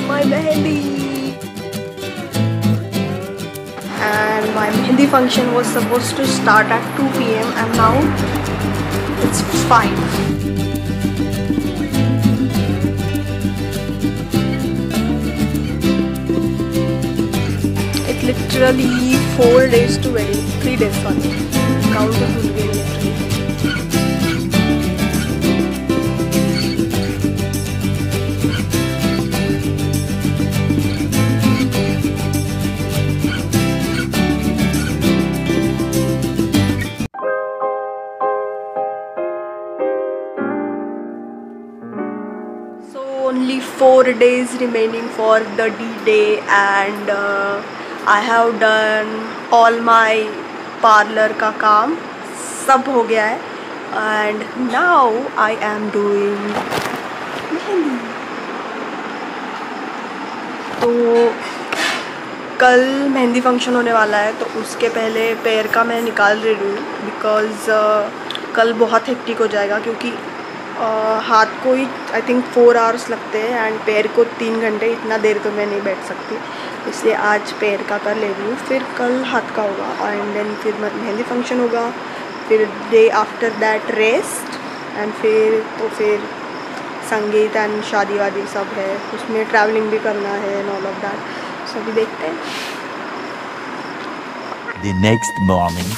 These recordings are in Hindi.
my mehendi. And my mehendi function was supposed to start at 2 PM and now it's 5. It's literally 4 days to wedding. 3 days, sorry. Count the full day literally. Only 4 days remaining for the D-Day and I have done all my parlor का काम सब हो गया है and now I am doing mehndi. तो कल मेहंदी फंक्शन होने वाला है तो उसके पहले पैर का मैं निकाल रही हूँ बिकॉज़ कल बहुत हेक्टिक हो जाएगा क्योंकि हाथ को ही आई थिंक 4 आवर्स लगते हैं एंड पैर को 3 घंटे। इतना देर तो मैं नहीं बैठ सकती, इसलिए आज पैर का कर ले रही हूँ, फिर कल हाथ का होगा एंड देन फिर मेहंदी फंक्शन होगा, फिर day after that rest and फिर संगीत एंड शादी वादी सब है, उसमें ट्रैवलिंग भी करना है एंड ऑल ऑफ दैट। सभी देखते हैं। The next morning.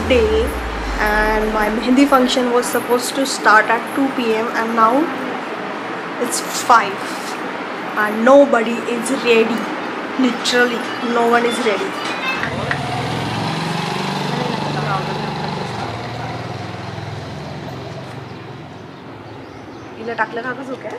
Day and my mehendi function was supposed to start at 2 PM and now it's 5 and nobody is ready. Literally no one is ready. इला टाकलं का कसं काय?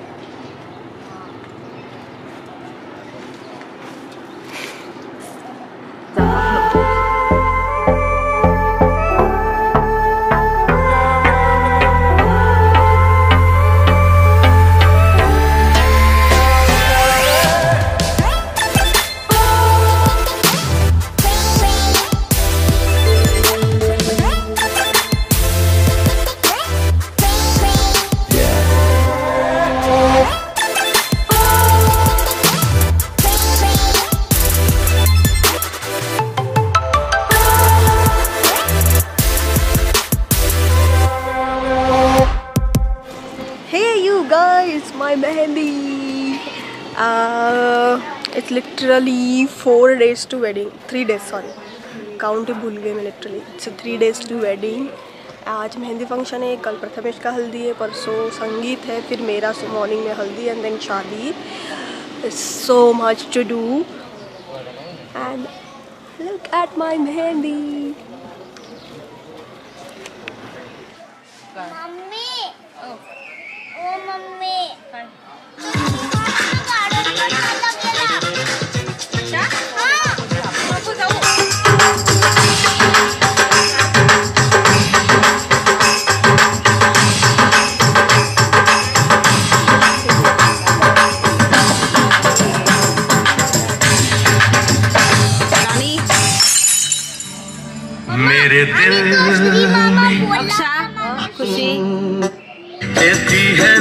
Guys, my mehendi. It's literally 4 days to wedding. 3 days, sorry. Count ही भूल गई मैं literally. It's 3 days to wedding. आज मेहंदी फंक्शन है, कल प्रथमेश का हल्दी है, परसों संगीत है, फिर मेरा मॉर्निंग में हल्दी एंड देन शादी. It's so much to do. And look at my mehendi. मेरे दिल में खुशी देती है